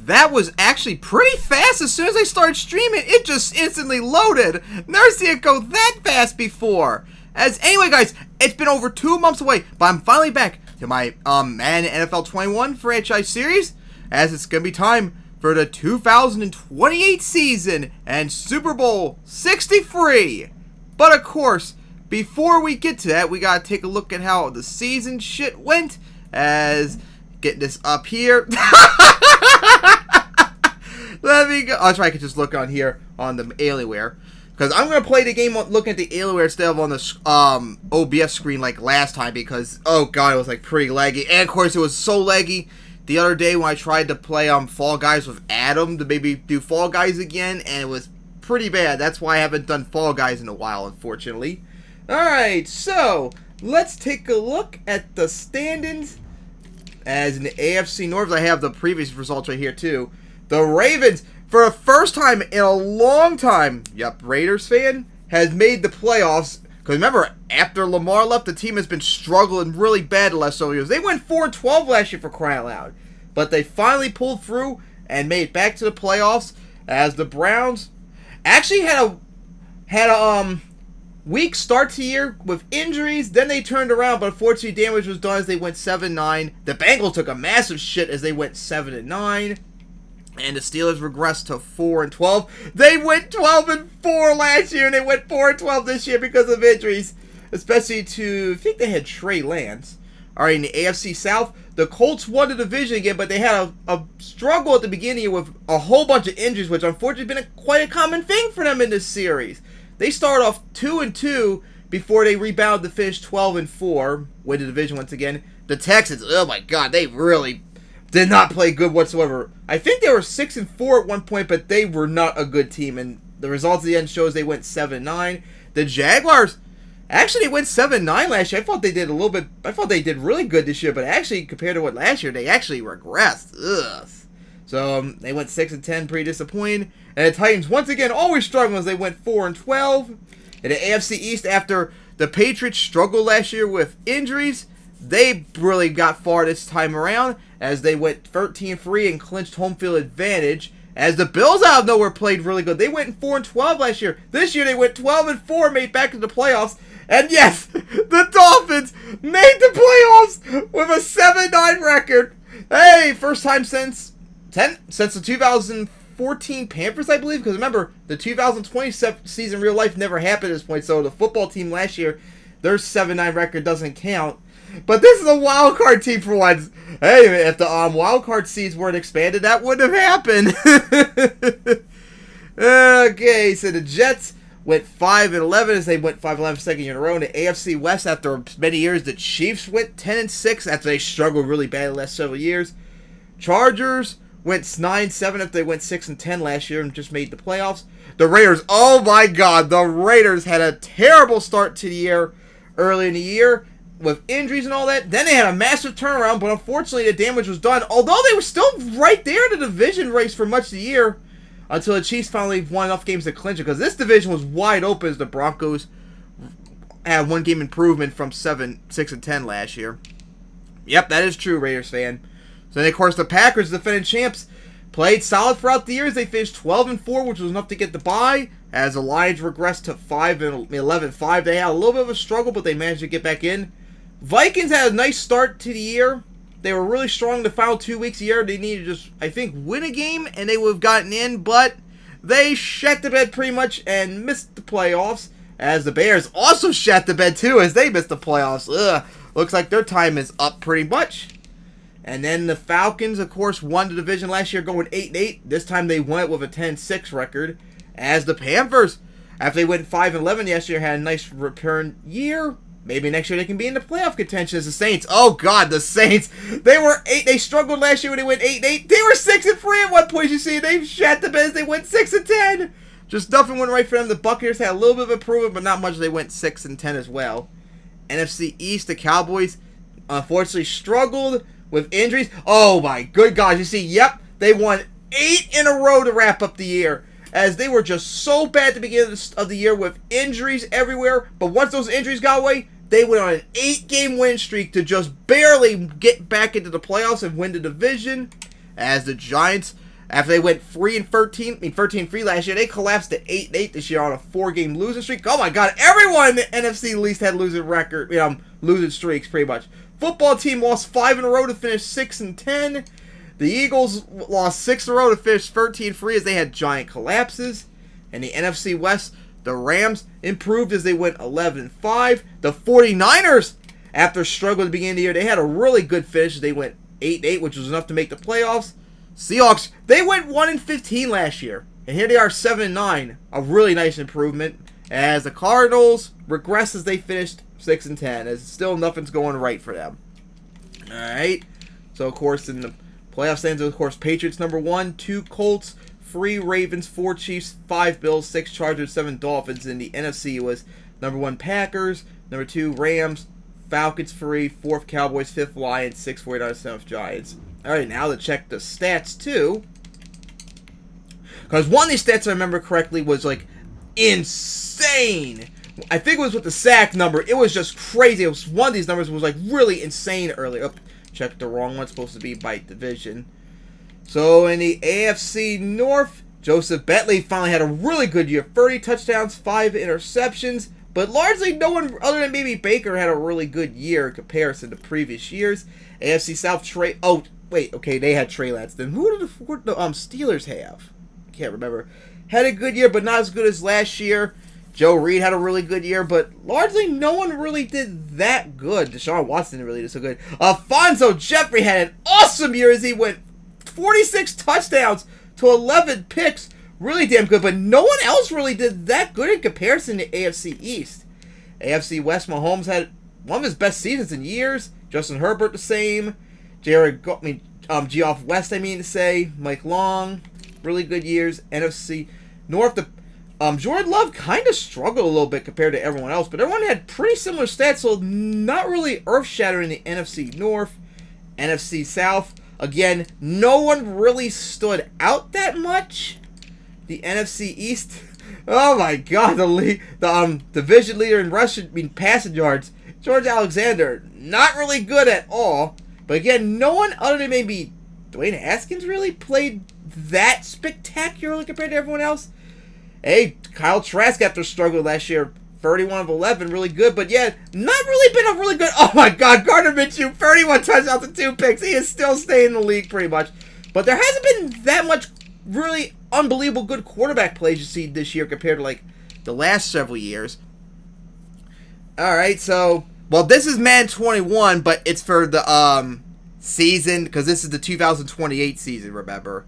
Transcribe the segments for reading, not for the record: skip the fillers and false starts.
That was actually pretty fast. As soon as I started streaming, it just instantly loaded. Never seen it go that fast before. Anyway, guys, it's been over 2 months away, but I'm finally back to my Madden NFL 21 franchise series, as it's going to be time for the 2028 season and Super Bowl 63. But of course, before we get to that, we got to take a look at how the season shit went, as getting this up here. Let me go. I'll try to just look on here on the Alienware, because I'm going to play the game looking at the Alienware instead of on the OBS screen like last time, because, oh god, it was like pretty laggy. And of course, it was so laggy the other day when I tried to play Fall Guys with Adam to maybe do Fall Guys again, and it was pretty bad. That's why I haven't done Fall Guys in a while, unfortunately. Alright, so let's take a look at the standings. As in the AFC North, I have the previous results right here too. The Ravens, for the first time in a long time, yep, Raiders fan, has made the playoffs. Because remember, after Lamar left, the team has been struggling really bad the last several years. They went 4-12 last year, for crying out loud. But they finally pulled through and made it back to the playoffs, as the Browns actually had a weak start to the year with injuries. Then they turned around, but unfortunately damage was done as they went 7-9. The Bengals took a massive shit as they went 7-9. And the Steelers regressed to 4-12. They went 12-4 last year, and they went 4-12 this year because of injuries, especially to, I think they had Trey Lance. All right, in the AFC South, the Colts won the division again, but they had a struggle at the beginning with a whole bunch of injuries, which unfortunately has been quite a common thing for them in this series. They started off 2-2 before they rebounded to finish 12-4, win the division once again. The Texans, oh my god, they really did not play good whatsoever. I think they were 6-4 at one point, but they were not a good team, and the results at the end shows they went 7-9. The Jaguars actually went 7-9 last year. I thought they did really good this year, but actually compared to what last year, they actually regressed. Ugh. So they went 6-10, pretty disappointing. And the Titans once again always struggling as they went 4-12. In the AFC East, after the Patriots struggled last year with injuries, they really got far this time around, as they went 13-3 and clinched home field advantage. As the Bills out of nowhere played really good. They went 4-12 last year. This year they went 12-4, made back to the playoffs. And yes, the Dolphins made the playoffs with a 7-9 record. Hey, first time since the 2014 Panthers, I believe. Because remember, the 2020 season real life never happened at this point. So the football team last year, their 7-9 record doesn't count. But this is a wild card team for once. Hey, if the wild card seeds weren't expanded, that wouldn't have happened. Okay, so the Jets went 5-11 as they went 5-11 second year in a row. In the AFC West, after many years, the Chiefs went 10-6 after they struggled really bad the last several years. Chargers went 9-7 after they went 6-10 last year and just made the playoffs. The Raiders, oh my god, the Raiders had a terrible start to the year early in the year with injuries and all that. Then they had a massive turnaround, but unfortunately the damage was done. Although they were still right there in the division race for much of the year, until the Chiefs finally won enough games to clinch it, because this division was wide open as the Broncos had one game improvement from 6-10 last year. Yep, that is true, Raiders fan. So then, of course, the Packers, defending champs, played solid throughout the years. They finished 12-4, which was enough to get the bye. As the Lions regressed to 5-11-5, they had a little bit of a struggle, but they managed to get back in. Vikings had a nice start to the year. They were really strong the final 2 weeks of the year. They needed to just, I think, win a game, and they would have gotten in, but they shat the bed pretty much and missed the playoffs, as the Bears also shat the bed too, as they missed the playoffs. Ugh. Looks like their time is up pretty much. And then the Falcons, of course, won the division last year going 8-8. This time they won it with a 10-6 record. As the Panthers, after they went 5-11 last year, had a nice return year. Maybe next year they can be in the playoff contention as the Saints. Oh god, the Saints. They struggled last year when they went 8-8. They were 6-3 at one point, you see. They shat the bed as they went 6-10. Just nothing went right for them. The Buccaneers had a little bit of improvement, but not much. They went 6-10 as well. NFC East, the Cowboys unfortunately struggled with injuries. Oh my good God. You see, yep, they won 8 in a row to wrap up the year, as they were just so bad at the beginning of the year with injuries everywhere. But once those injuries got away, they went on an 8-game win streak to just barely get back into the playoffs and win the division. As the Giants After they went 13-3 last year, they collapsed to 8-8 this year on a 4-game losing streak. Oh my God, everyone in the NFC at least had losing streaks pretty much. Football team lost 5 in a row to finish 6-10. The Eagles lost 6 in a row to finish 13-3 as they had giant collapses. And the NFC West, the Rams improved as they went 11-5. The 49ers, after struggling at the beginning of the year, they had a really good finish. They went 8-8, which was enough to make the playoffs. Seahawks, they went 1-15 last year. And here they are 7-9. A really nice improvement. As the Cardinals regress as they finished 6-10. As still nothing's going right for them. Alright. So, of course, in the playoff standings, of course, Patriots number 1, 2 Colts, 3 Ravens, 4 Chiefs, 5 Bills, 6 Chargers, 7 Dolphins. In the NFC was number 1 Packers, number 2 Rams, Falcons 3, 4th Cowboys, 5th Lions, 6th 49ers, 7th Giants. Alright, now to check the stats too. Because one of these stats, I remember correctly, was like insane. I think it was with the sack number. It was just crazy. It was one of these numbers was like really insane earlier. Oh, checked the wrong one. It's supposed to be by division. So in the AFC North, Joseph Bentley finally had a really good year. 30 touchdowns, 5 interceptions. But largely no one other than maybe Baker had a really good year in comparison to previous years. AFC South, they had Trey Lance. Then who did the Steelers have? I can't remember. Had a good year, but not as good as last year. Joe Reed had a really good year, but largely no one really did that good. Deshaun Watson didn't really do so good. Alfonso Jeffrey had an awesome year as he went 46 touchdowns to 11 picks. Really damn good, but no one else really did that good in comparison to AFC East. AFC West, Mahomes had one of his best seasons in years. Justin Herbert the same. Geoff West, Mike Long, really good years. NFC North, Jordan Love kind of struggled a little bit compared to everyone else, but everyone had pretty similar stats, so not really earth-shattering in the NFC North. NFC South, again, no one really stood out that much. The NFC East, oh my God, the division leader in passing yards, George Alexander, not really good at all. But again, no one other than maybe Dwayne Haskins really played that spectacularly compared to everyone else. Hey, Kyle Trask, after struggling last year, 31 of 11, really good. But yeah, not really been a really good. Oh my God, Gardner Minshew, 31 touchdowns and 2 picks. He is still staying in the league pretty much. But there hasn't been that much really unbelievable good quarterback plays you see this year compared to like the last several years. Alright, so this is Madden 21, but it's for the season, because this is the 2028 season, remember.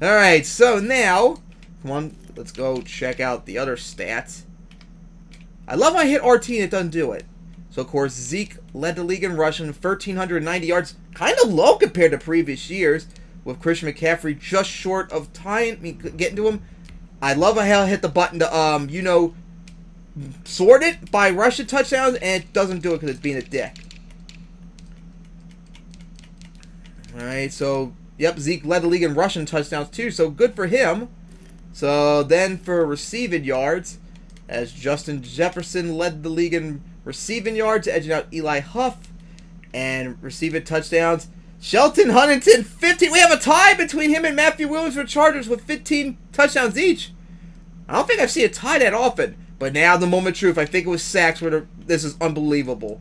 Alright, so now come on, let's go check out the other stats. I love how I hit RT and it doesn't do it. So of course Zeke led the league in rushing, 1,390 yards, kind of low compared to previous years, with Christian McCaffrey just short of getting to him. I love how I hit the button to, sort it by rushing touchdowns, and it doesn't do it because it's being a dick. Alright, so, yep, Zeke led the league in rushing touchdowns too, so good for him. So then for receiving yards, as Justin Jefferson led the league in receiving yards, edging out Eli Huff, and receiving touchdowns, Shelton Huntington, 15. We have a tie between him and Matthew Williams for Chargers with 15 touchdowns each. I don't think I've seen a tie that often. But now the moment of truth. I think it was sacks. This is unbelievable.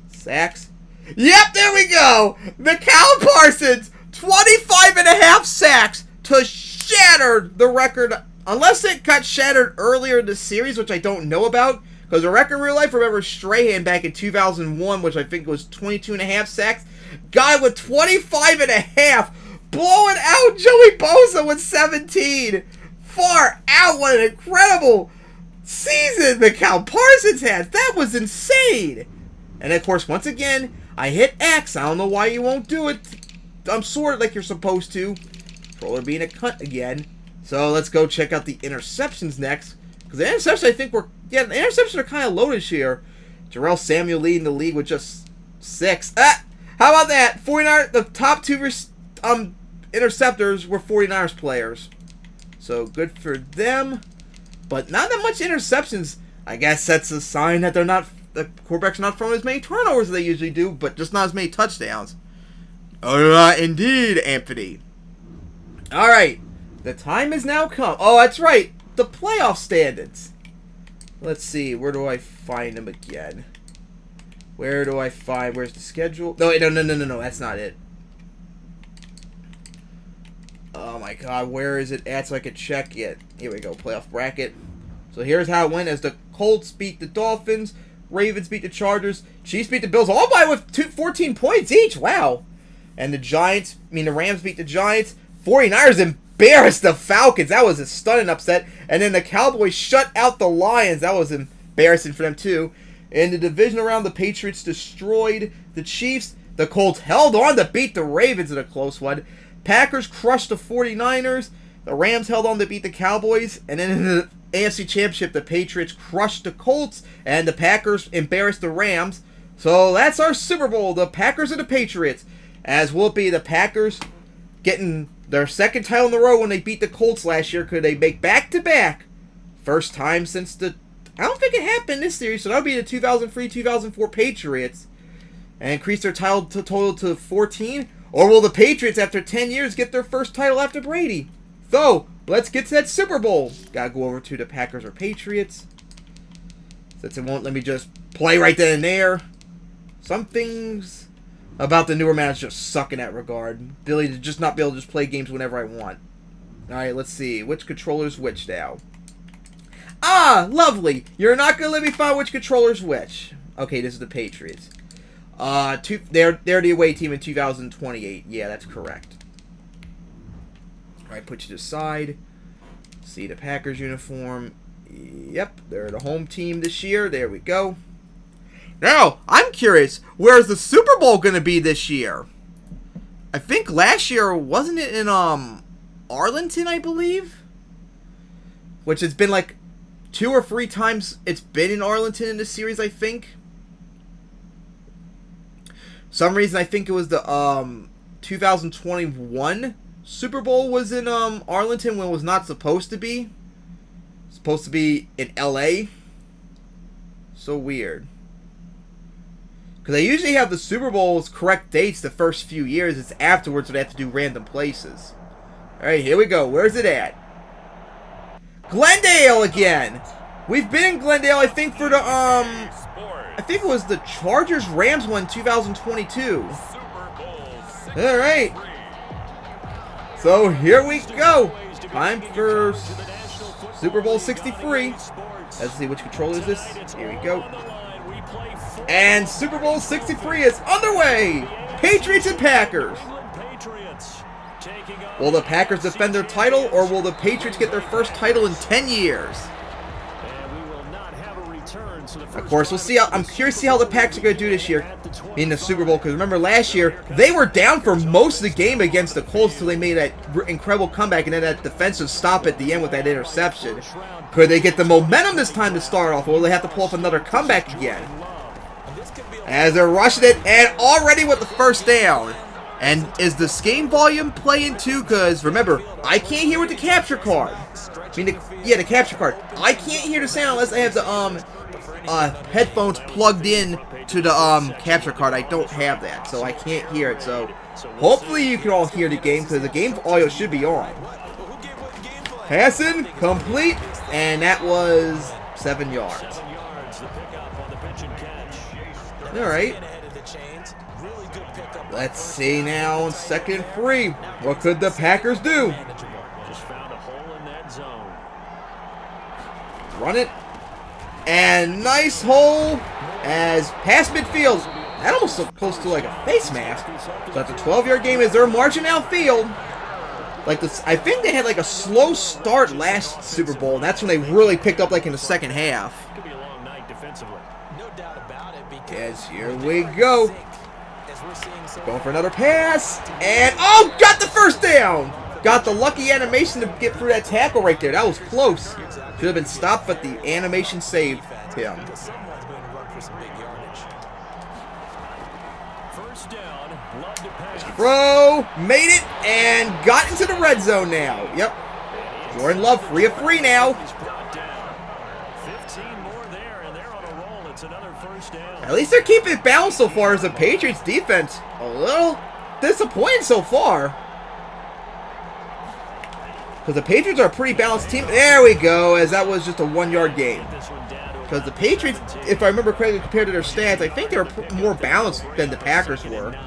Sacks? Yep, there we go. Cal Parsons, 25.5 sacks to shatter the record. Unless it got shattered earlier in the series, which I don't know about. Because the record in real life, remember Strahan back in 2001, which I think was 22.5 sacks. Guy with 25.5, blowing out Joey Bosa with 17. Far out, what an incredible season Cal Parsons had. That was insane. And of course, once again, I hit X. I don't know why you won't do it. I'm sorted like you're supposed to. Controller being a cunt again. So let's go check out the interceptions next. Because the interceptions, I think the interceptions are kind of loaded here. Jarrell Samuel leading the league with just 6. How about that? 49ers, the top 2 interceptors were 49ers players. So good for them. But not that much interceptions. I guess that's a sign that the quarterback's not throwing as many turnovers as they usually do, but just not as many touchdowns. Indeed, Anthony. All right. The time has now come. Oh, that's right. The playoff standings. Let's see. Where do I find them again? Where do I find... Where's the schedule? No, no. That's not it. Oh, my God. Where is it at so I can check it? Here we go. Playoff bracket. So here's how it went as the Colts beat the Dolphins. Ravens beat the Chargers. Chiefs beat the Bills. All by with 14 points each. Wow. And the Rams beat the Giants. 49ers embarrassed the Falcons. That was a stunning upset. And then the Cowboys shut out the Lions. That was embarrassing for them, too. In the division round, the Patriots destroyed the Chiefs. The Colts held on to beat the Ravens in a close one. Packers crushed the 49ers. The Rams held on to beat the Cowboys. And then in the AFC Championship, the Patriots crushed the Colts. And the Packers embarrassed the Rams. So that's our Super Bowl. The Packers and the Patriots. As will be the Packers getting their second title in a row when they beat the Colts last year. Could they make back-to-back? First time since the... I don't think it happened this series, so that'll be the 2003-2004 Patriots. And increase their title total to 14? Or will the Patriots, after 10 years, get their first title after Brady? So, let's get to that Super Bowl. Gotta go over to the Packers or Patriots. Since it won't let me just play right then and there. Some things about the newer Madden just suck in that regard. Ability to just not be able to just play games whenever I want. Alright, let's see. Which controller's which now? Ah, lovely. You're not going to let me find which controller's which. Okay, this is the Patriots. They're the away team in 2028. Yeah, that's correct. Alright, put you to the side. See the Packers uniform. Yep, they're the home team this year. There we go. Now, I'm curious, where's the Super Bowl going to be this year? I think last year, wasn't it in Arlington, I believe? Which has been like 2 or 3 times it's been in Arlington in this series, I think. Some reason I think it was the 2021 Super Bowl was in Arlington when it was not supposed to be. It's supposed to be in LA. So weird. Because they usually have the Super Bowl's correct dates the first few years. It's afterwards they have to do random places. Alright, here we go. Where's it at? Glendale again! We've been in Glendale, I think, for the, I think it was the Chargers-Rams one, 2022. Alright. So, here we go. Time for Super Bowl 63. Let's see, which controller is this? Here we go. And Super Bowl 63 is underway! Patriots and Packers. Will the Packers defend their title, or will the Patriots get their first title in 10 years? Of course, we'll see. I'm curious to see how the Packers are going to do this year in the Super Bowl, because remember last year, they were down for most of the game against the Colts until they made that incredible comeback and then that defensive stop at the end with that interception. Could they get the momentum this time to start off, or will they have to pull off another comeback again? As they're rushing it, and already with the first down. And is the game volume playing too? Because remember, I can't hear with the capture card. The capture card. I can't hear the sound unless I have the headphones plugged in to the capture card. I don't have that, so I can't hear it. So hopefully you can all hear the game, because the game audio should be on. Passing, complete, and that was 7 yards. Alright. Let's see now on 2nd and 3. What could the Packers do? Run it. And nice hole as past midfield. That almost looked close to like a face mask. So at the 12-yard game as they're marching outfield. Like this, I think they had like a slow start last Super Bowl, and that's when they really picked up like in the second half. Yes, here we go. Going for another pass. And, oh, got the first down. Got the lucky animation to get through that tackle right there. That was close. Should have been stopped, but the animation saved him. Throw. Made it. And got into the red zone now. Yep. Jordan Love, 3 of 3 now. At least they're keeping it balanced so far as the Patriots defense. A little disappointing so far. Because the Patriots are a pretty balanced team. There we go, as that was just a 1-yard gain. Because the Patriots, if I remember correctly, compared to their stats, I think they were more balanced than the Packers were.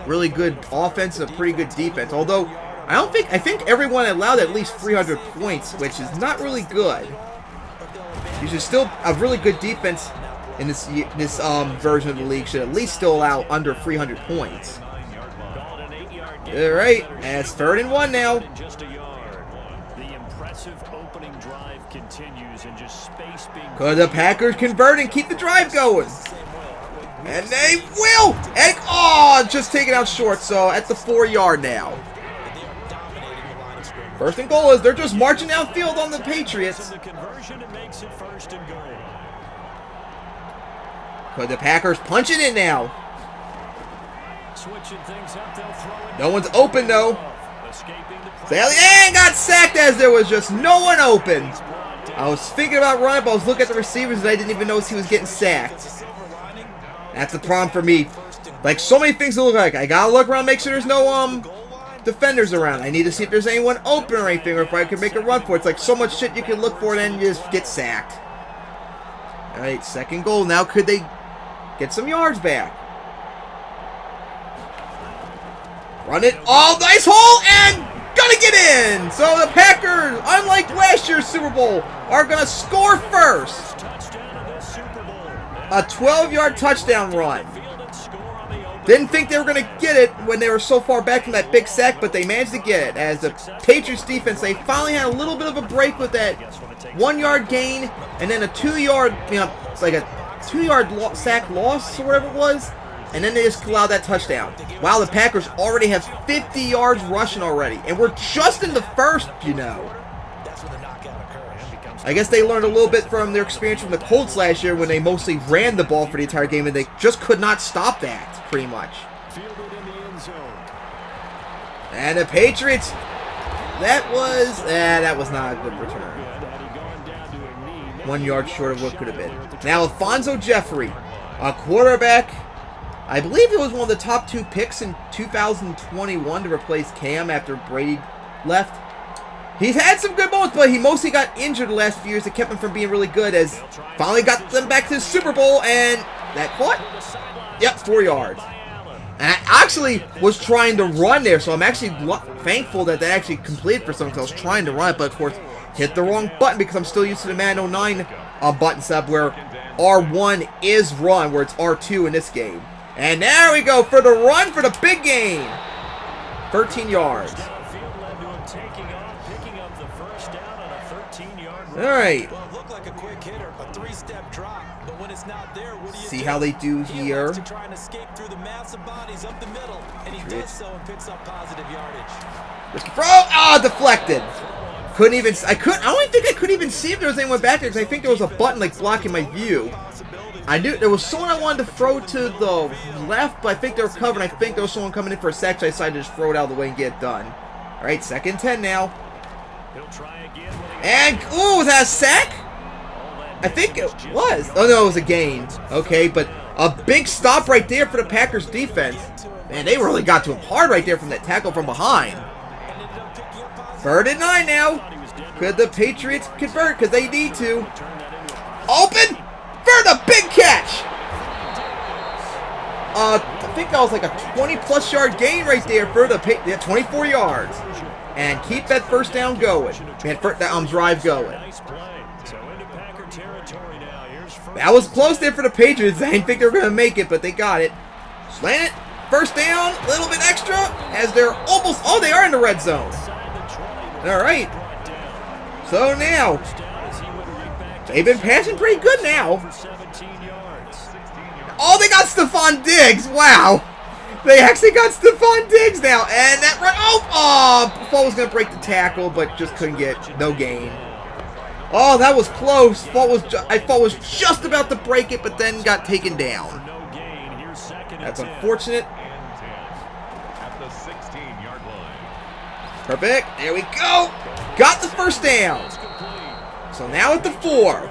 Really good offense and a pretty good defense. Although, I think everyone allowed at least 300 points, which is not really good. You should still, a really good defense in this version of the league should at least still allow under 300 points. Alright, and it's 3rd and 1 now. Because the Packers convert and keep the drive going. And they will! And, oh, just take it out short, so at the 4-yard now. 1st and goal is they're just marching downfield on the Patriots. Could the Packers punch it in now? No one's open though. And got sacked as there was just no one open. I was thinking about running, but I was looking at the receivers and I didn't even notice he was getting sacked. That's the problem for me. Like so many things to look like. I gotta look around, make sure there's no defenders around. I need to see if there's anyone open or anything, or if I can make a run for it. It's like so much shit you can look for and then you just get sacked. Alright, 2nd goal. Now could they get some yards back? Run it. Oh, nice hole and gonna get in. So the Packers, unlike last year's Super Bowl, are gonna score first. A 12-yard touchdown run. Didn't think they were going to get it when they were so far back from that big sack, but they managed to get it. As the Patriots defense, they finally had a little bit of a break with that 1-yard gain, and then a 2-yard, like a 2-yard sack loss or whatever it was, and then they just allowed that touchdown. Wow, the Packers already have 50 yards rushing already, and we're just in the 1st, I guess they learned a little bit from their experience from the Colts last year when they mostly ran the ball for the entire game, and they just could not stop that, pretty much. And the Patriots, that was not a good return. 1 yard short of what could have been. Now, Alfonso Jeffrey, a quarterback. I believe he was one of the top 2 picks in 2021 to replace Cam after Brady left. He's had some good moments, but he mostly got injured the last few years that kept him from being really good, as finally got them back to the Super Bowl, and that caught? Yep, 4 yards. And I actually was trying to run there, so I'm actually thankful that they actually completed for something, because I was trying to run it, but of course, hit the wrong button because I'm still used to the Madden 09 button setup where R1 is run, where it's R2 in this game. And there we go for the run for the big game. 13 yards. All right. See how they do here. Oh, deflected. I don't think I could even see if there was anyone back there, because I think there was a button like blocking my view. I knew there was someone I wanted to throw to the left, but I think they were covered. I think there was someone coming in for a sack, so I decided to just throw it out of the way and get it done. All right, 2nd and 10 now. And, ooh, was that a sack? I think it was. Oh, no, it was a gain. Okay, but a big stop right there for the Packers defense. Man, they really got to him hard right there from that tackle from behind. 3rd and 9 now. Could the Patriots convert? Because they need to. Open for the big catch. I think that was like a 20-plus yard gain right there for the 24 yards. And keep that 1st down going. Man, that drive going. That was close there for the Patriots. I didn't think they were going to make it, but they got it. Slant it. 1st down. A little bit extra. As they're almost... Oh, they are in the red zone. All right. So now... They've been passing pretty good now. Oh, they got Stephon Diggs. Wow. They actually got Stephon Diggs now. And that run. Oh, Fall was going to break the tackle, but just couldn't get no gain. Oh, that was close. Fall was just about to break it, but then got taken down. That's unfortunate. Perfect. There we go. Got the 1st down. So now at the 4.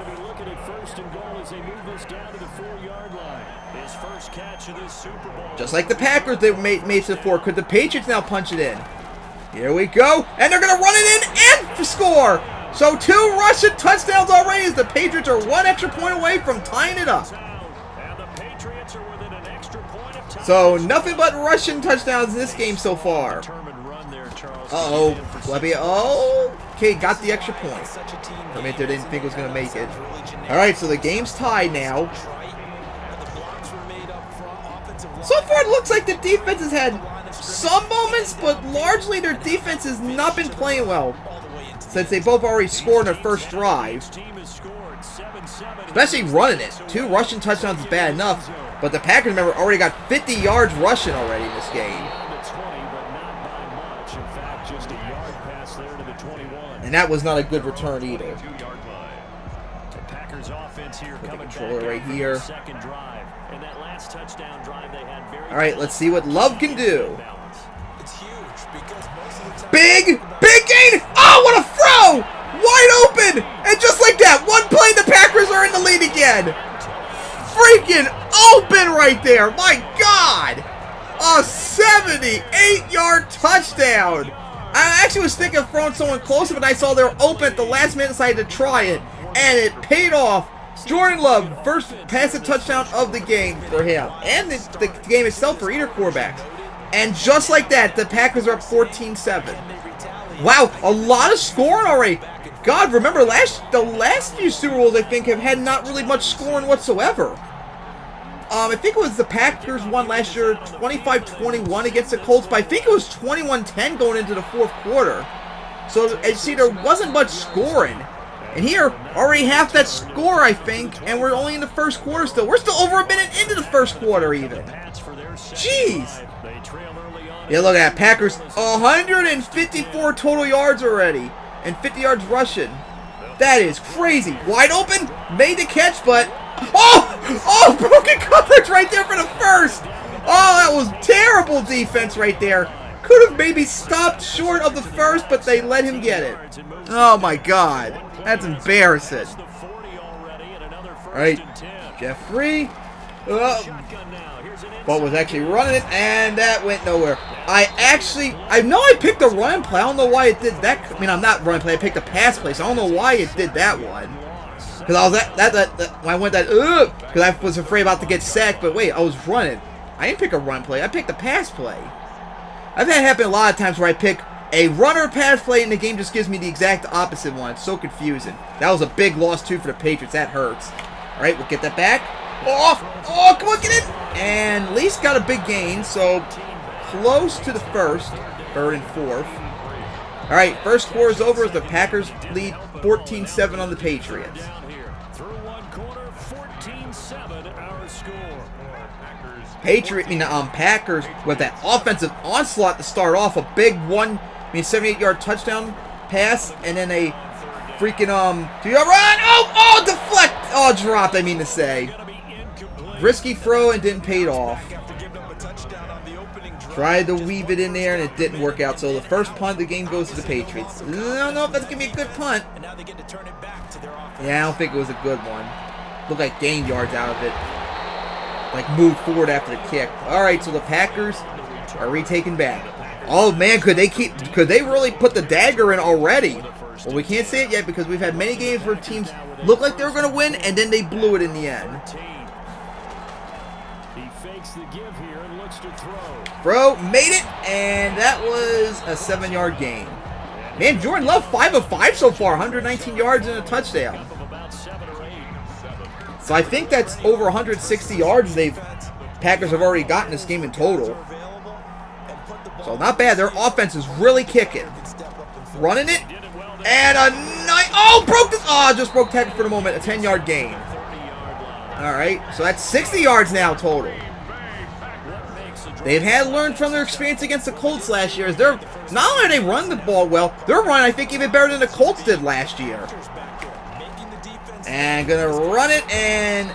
Just like the Packers, they made to the 4. Could the Patriots now punch it in? Here we go. And they're going to run it in and score. So 2 Russian touchdowns already as the Patriots are 1 extra point away from tying it up. So nothing but Russian touchdowns in this game so far. Uh-oh. Okay, got the extra point. For a minute, didn't think it was going to make it. All right, so the game's tied now. So far, it looks like the defense has had some moments, but largely their defense has not been playing well, since they both already scored in their first drive. Especially running it. 2 Russian touchdowns is bad enough, but the Packers, remember, already got 50 yards rushing already in this game. And that was not a good return either. Put the controller right here. Alright, let's see what Love can do. Big gain! Oh, what a throw! Wide open! And just like that, 1 play, the Packers are in the lead again. Freaking open right there. My God! A 78-yard touchdown. I actually was thinking of throwing someone closer, but I saw they were open at the last minute, decided to try it. And it paid off. Jordan Love, first passing touchdown of the game for him. And the game itself for either quarterbacks. And just like that, the Packers are up 14-7. Wow, a lot of scoring already. God, remember the last few Super Bowls, I think, have had not really much scoring whatsoever. I think it was the Packers won last year 25-21 against the Colts, but I think it was 21-10 going into the 4th quarter. So, as you see, there wasn't much scoring. And here, already half that score, I think, and we're only in the 1st quarter still. We're still over a minute into the 1st quarter, even. Jeez. Yeah, look at that. Packers, 154 total yards already, and 50 yards rushing. That is crazy. Wide open, made the catch, but... Oh, broken coverage right there for the first. Oh, that was terrible defense right there. Could have maybe stopped short of the first, but they let him get it. Oh, my God. That's embarrassing. All right, Jeffrey. Ball was actually running it, and that went nowhere. I know I picked a run play. I don't know why it did that. I mean, I'm not run play. I picked a pass play, so I don't know why it did that one. Because I was when I went because I was afraid about to get sacked. But wait, I was running. I didn't pick a run play. I picked a pass play. I've had it happen a lot of times where I pick a run or pass play, and the game just gives me the exact opposite one. It's so confusing. That was a big loss, too, for the Patriots. That hurts. All right, we'll get that back. Oh, come on, get in. And at least got a big gain, so close to the 3rd and 4th. All right, 1st quarter is over as the Packers lead 14-7 on the Patriots. Packers with that offensive onslaught to start off, a big 78-yard touchdown pass, and then a freaking 2-yard run. Oh, deflect. Oh, dropped, I mean to say. Risky throw and didn't pay it off. Tried to weave it in there and it didn't work out. So the first punt, the game goes to the Patriots. I don't know if that's gonna be a good punt. Yeah, I don't think it was a good one. Looked like gained yards out of it. Like moved forward after the kick. Alright, so the Packers are retaken back. Oh man, could they really put the dagger in already? Well, we can't say it yet because we've had many games where teams looked like they were going to win and then they blew it in the end. He fakes the give here and looks to throw, made it, and that was a 7-yard gain. Man, Jordan Love 5 of 5 so far, 119 yards and a touchdown. So I think that's over 160 yards Packers have already gotten this game in total. So not bad. Their offense is really kicking. Running it. And a nice... just broke tackle for the moment. A 10-yard gain. Alright. So that's 60 yards now total. They've had learned from their experience against the Colts last year. Not only are they running the ball well, they're running, I think, even better than the Colts did last year. And gonna run it, and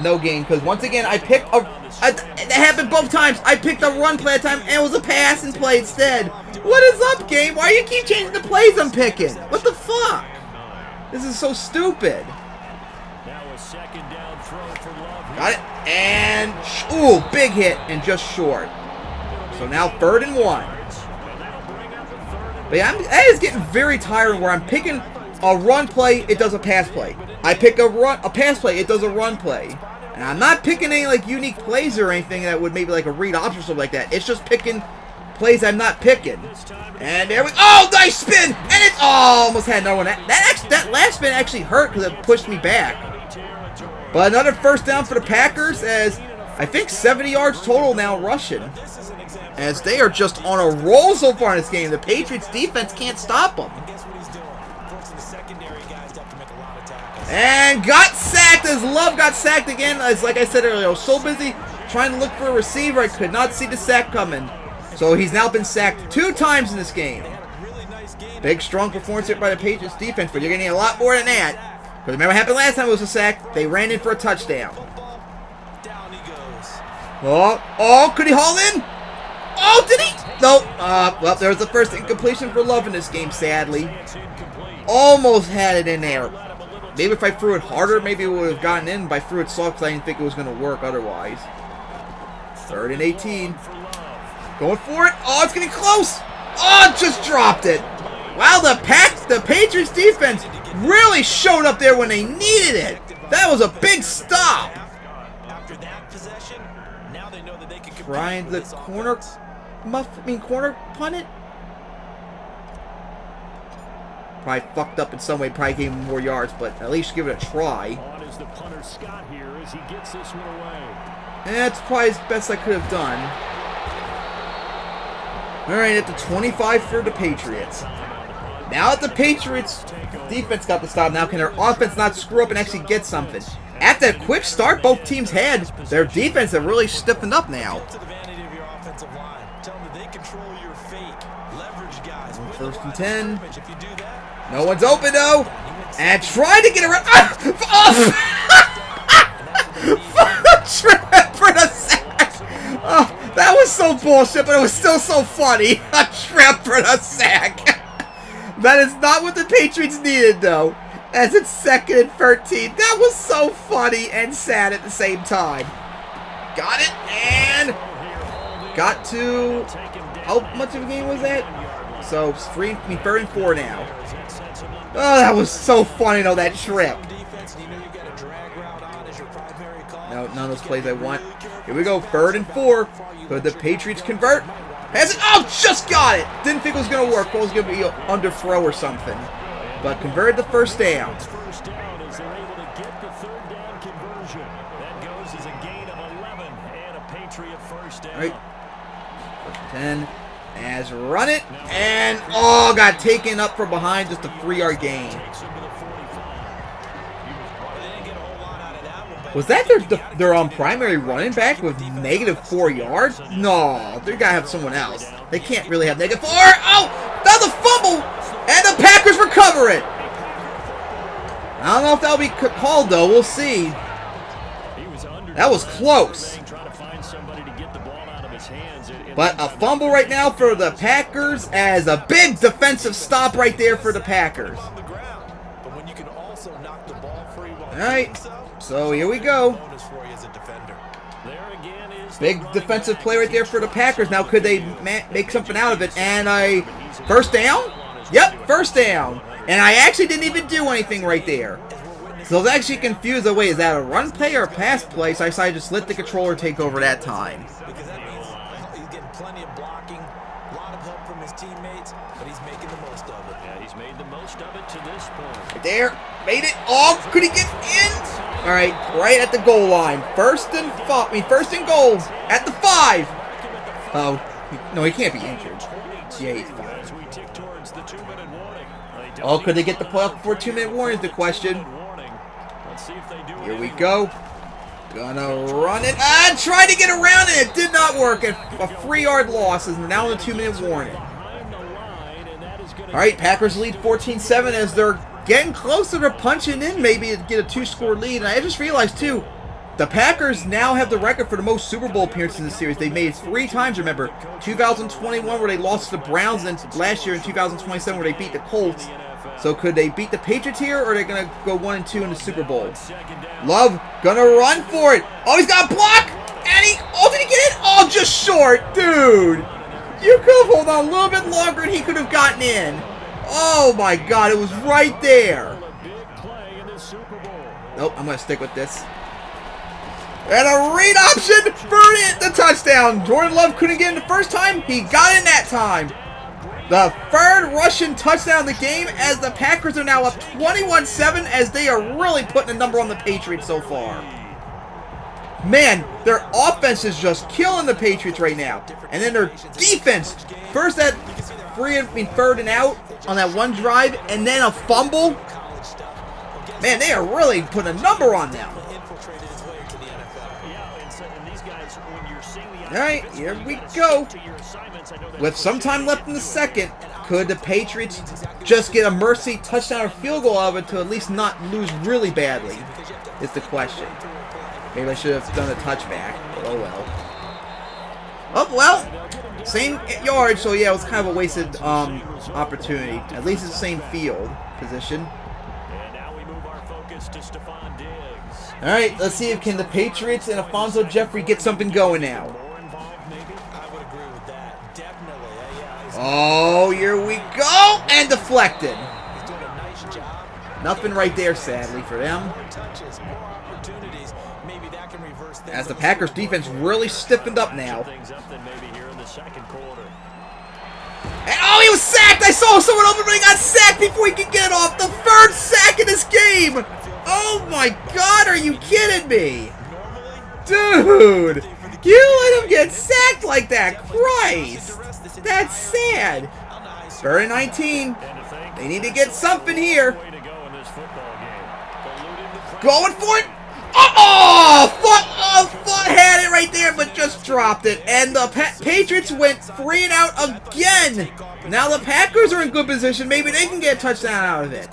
no gain. Because once again, I picked it happened both times. I picked a run play at a time, and it was a pass and play instead. What is up, game? Why do you keep changing the plays I'm picking? What the fuck? This is so stupid. Got it. And, big hit and just short. So now 3rd and 1. But yeah, that is getting very tiring where I'm picking a run play, it does a pass play. I pick a pass play, it does a run play. And I'm not picking any like unique plays or anything that would maybe like a read option or something like that. It's just picking plays I'm not picking. And there we go. Oh, nice spin! And it's almost had another one. That last spin actually hurt because it pushed me back. But another first down for the Packers as I think 70 yards total now rushing. As they are just on a roll so far in this game. The Patriots defense can't stop them. And got sacked as Love got sacked again. As like I said earlier, I was so busy trying to look for a receiver, I could not see the sack coming. So he's now been sacked 2 times in this game. Big, strong performance here by the Patriots defense, but you're going to need a lot more than that. Because remember what happened last time it was a sack? They ran in for a touchdown. Oh, could he haul in? Oh, did he? No. Well, there was the first incompletion for Love in this game, sadly. Almost had it in there. Maybe if I threw it harder, maybe it would have gotten in. But I threw it soft because I didn't think it was going to work otherwise. 3rd and 18. Going for it. Oh, it's getting close. Oh, just dropped it. Wow, the Patriots defense really showed up there when they needed it. That was a big stop. Trying the corner corner punt it. Probably fucked up in some way. Probably gave him more yards, but at least give it a try. That's probably as best I could have done. Alright, at the 25 for the Patriots. Now that the Patriots defense got the stop, now can their offense not screw up and actually get something? After that quick start both teams had, their defense have really stiffened up now. 1st and 10. No one's open though. And trying to get around. Trap for the sack. Oh, that was so bullshit, but it was still so funny. A trap for the sack. That is not what the Patriots needed though. As it's 2nd and 13. That was so funny and sad at the same time. Got it and got to. How much of a game was that? So 3rd and 4 now. Oh, that was so funny though, that trip. No, none of those plays I want. Here we go, 3rd and 4. Could the Patriots convert? Has it? Oh, just got it. Didn't think it was going to work. Thought it was going to be an underthrow or something. But converted the first down. Alright. 1st and 10. As run it. And, oh, got taken up from behind. Just a 3-yard gain. Was that their primary running back with -4 yards? No, they gotta have someone else. They can't really have -4. Oh, that's a fumble, and the Packers recover it. I don't know if that'll be called though. We'll see. That was close. But a fumble right now for the Packers as a big defensive stop right there for the Packers. All right. So here we go. Big defensive play right there for the Packers. Now could they make something out of it? And first down? Yep, first down. And I actually didn't even do anything right there. So I was actually confused. Oh, wait, is that a run play or a pass play? So I decided to just let the controller take over that time. He's getting plenty of blocking, a lot of help from his teammates, but he's making the most of it. Yeah, he's made the most of it to this point. Right there, made it. Oh, could he get in? All right, right at the goal line. First and goal at the 5. Oh, no, he can't be injured. Yeah, he's fine. Oh, could they get the playoff before 2-minute warning is the question. Here we go. Gonna run it. Tried to get around it. It did not work. A 3-yard loss is now in the 2-minute warning. All right, Packers lead 14-7 as they're getting closer to punching in maybe to get a 2-score lead. And I just realized, too, the Packers now have the record for the most Super Bowl appearances in the series. They made it 3 times, remember. 2021 where they lost to the Browns, and last year in 2027 where they beat the Colts. So could they beat the Patriots here, or are they going to go 1-2 in the Super Bowl? Love gonna run for it. Oh, he's got a block! And did he get it? Oh, just short, dude. You could have held on a little bit longer and he could have gotten in. Oh my God, it was right there. Nope, I'm going to stick with this. And a read option for the touchdown. Jordan Love couldn't get in the first time. He got in that time. The third Russian touchdown of the game as the Packers are now up 21-7 as they are really putting a number on the Patriots so far. Man, their offense is just killing the Patriots right now. And then their defense, first that third and out on that one drive, and then a fumble. Man, they are really putting a number on them. Alright, here we go. With some time left in the second, could the Patriots just get a mercy touchdown or field goal of it to at least not lose really badly? Is the question. Maybe I should have done a touchback, but oh well. Oh well, same yard, so yeah, it was kind of a wasted opportunity. At least it's the same field position. Alright, let's see if can the Patriots and Alfonso Jeffrey get something going now. Oh, here we go! And deflected. Nothing right there, sadly, for them. As the Packers defense really stiffened up now. And oh, he was sacked! I saw someone open, but he got sacked before he could get it off. The third sack in this game! Oh my God, are you kidding me? Dude! You let him get sacked like that! Christ! That's sad. 3rd and 19. They need to get something here. Going for it. Foot had it right there, but just dropped it. And the Patriots went 3 and out again. Now the Packers are in good position. Maybe they can get a touchdown out of it.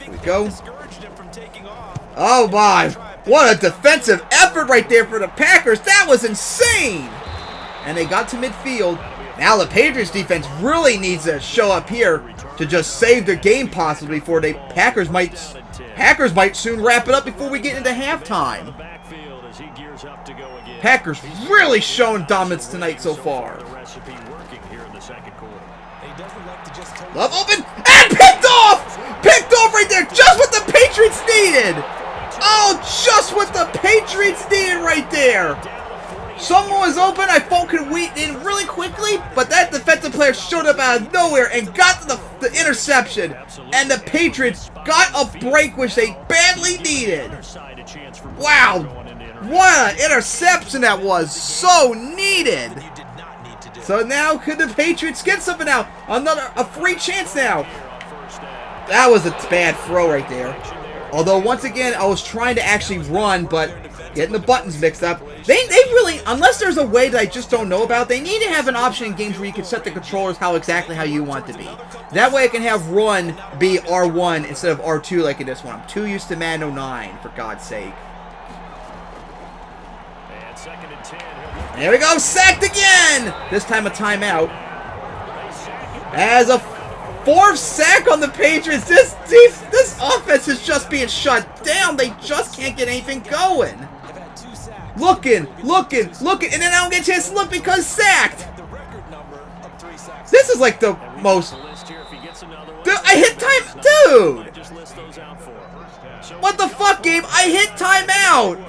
Here we go. Oh my. What a defensive effort right there for the Packers. That was insane. And they got to midfield. Now the Patriots defense really needs to show up here to just save their game possibly before the Packers might soon wrap it up before we get into halftime. Packers really showing dominance tonight so far. Love open and picked off! Picked off right there, just what the Patriots needed! Oh, just what the Patriots needed right there! Someone was open, I thought could weed in really quickly, but that defensive player showed up out of nowhere and got the interception. And the Patriots got a break which they badly needed. Wow, what an interception that was, so needed. So now could the Patriots get something out? A free chance now. That was a bad throw right there. Although once again, I was trying to actually run, but getting the buttons mixed up. They really, unless there's a way that I just don't know about, they need to have an option in games where you can set the controllers exactly how you want it to be. That way I can have run be R1 instead of R2 like in this one. I'm too used to Madden 09, for God's sake. There we go, sacked again! This time a timeout. As a 4th sack on the Patriots. This offense is just being shut down. They just can't get anything going. Looking, and then I don't get a chance to look because sacked. This is like the most... Dude, I hit time... Dude! What the fuck, game? I hit timeout!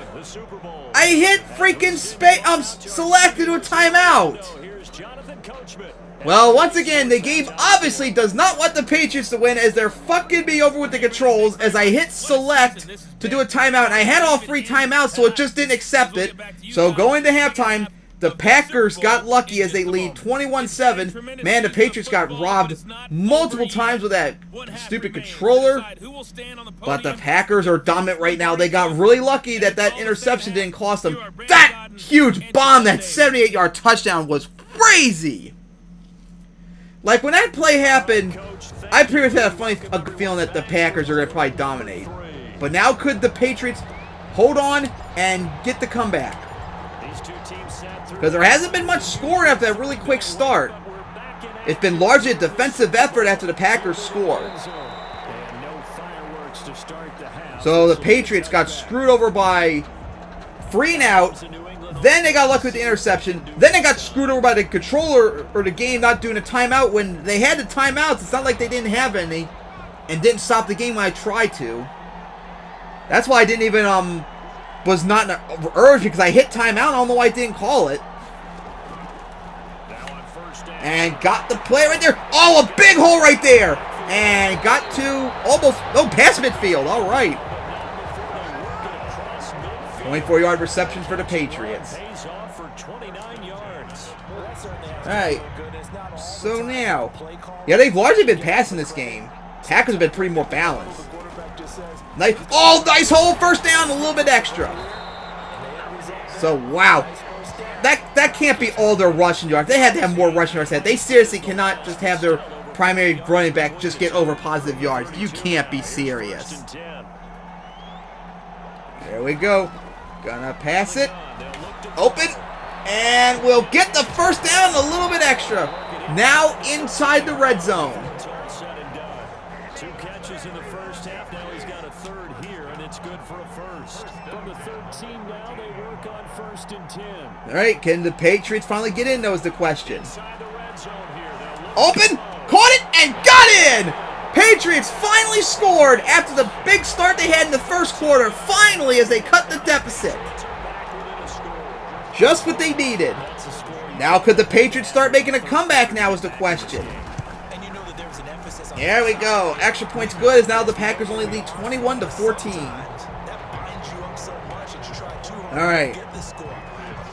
I hit freaking select to do a timeout! Well, once again, the game obviously does not want the Patriots to win as they're fucking me over with the controls as I hit select to do a timeout. And I had all 3 timeouts, so it just didn't accept it. So going to halftime, the Packers got lucky as they lead 21-7. Man, the Patriots got robbed multiple times with that stupid controller. But the Packers are dominant right now. They got really lucky that interception didn't cost them. That huge bomb, that 78-yard touchdown was crazy. Like, when that play happened, I pretty much had a funny feeling that the Packers are going to probably dominate. But now could the Patriots hold on and get the comeback? Because there hasn't been much scoring after that really quick start. It's been largely a defensive effort after the Packers scored. So the Patriots got screwed over by 3 and out. Then they got lucky with the interception. Then they got screwed over by the controller or the game not doing a timeout when they had the timeouts. It's not like they didn't have any and didn't stop the game when I tried to. That's why I didn't even, was not in a urge because I hit timeout. I don't know why I didn't call it. And got the play right there. Oh, a big hole right there. And got to almost, past midfield. All right. 24-yard reception for the Patriots. All right. So now, yeah, they've largely been passing this game. Packers have been pretty more balanced. Nice. Oh, nice hole. First down, a little bit extra. So, wow. That can't be all their rushing yards. They had to have more rushing yards. They seriously cannot just have their primary running back just get over positive yards. You can't be serious. There we go. Gonna pass it. Open. And we'll get the first down, a little bit extra. Now inside the red zone. Two catches in the first half. Now he's got a third here, and it's good for a first. From the 13 now, they work on 1st and 10. All right, can the Patriots finally get in, though, is the question. Open, caught it, and got in! Patriots finally scored after the big start they had in the first quarter. Finally, as they cut the deficit. Just what they needed. Now, could the Patriots start making a comeback now is the question. There we go. Extra points good as now the Packers only lead 21-14. All right.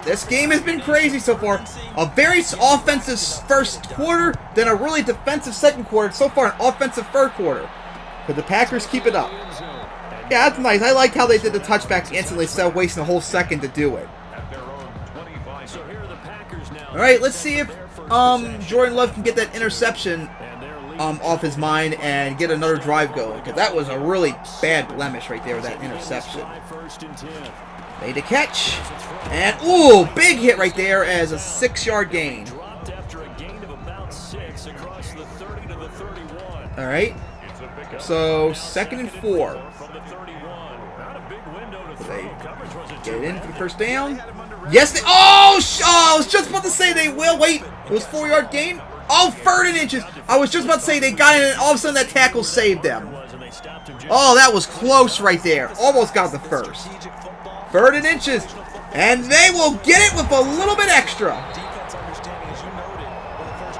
This game has been crazy so far. A very offensive first quarter, then a really defensive second quarter. So far, an offensive third quarter. Could the Packers keep it up? Yeah, that's nice. I like how they did the touchback instantly instead of wasting a whole second to do it. All right, let's see if Jordan Love can get that interception off his mind and get another drive going, because that was a really bad blemish right there with that interception. Made a catch, and ooh, big hit right there as a 6-yard gain. All right, so 2nd and 4. They get it in for the first down. Yes, they. Oh, I was just about to say they will. Wait, it was 4-yard gain. Oh, 3rd and inches. I was just about to say they got it, and all of a sudden that tackle saved them. Oh, that was close right there. Almost got the first. 3rd and inches. And they will get it with a little bit extra.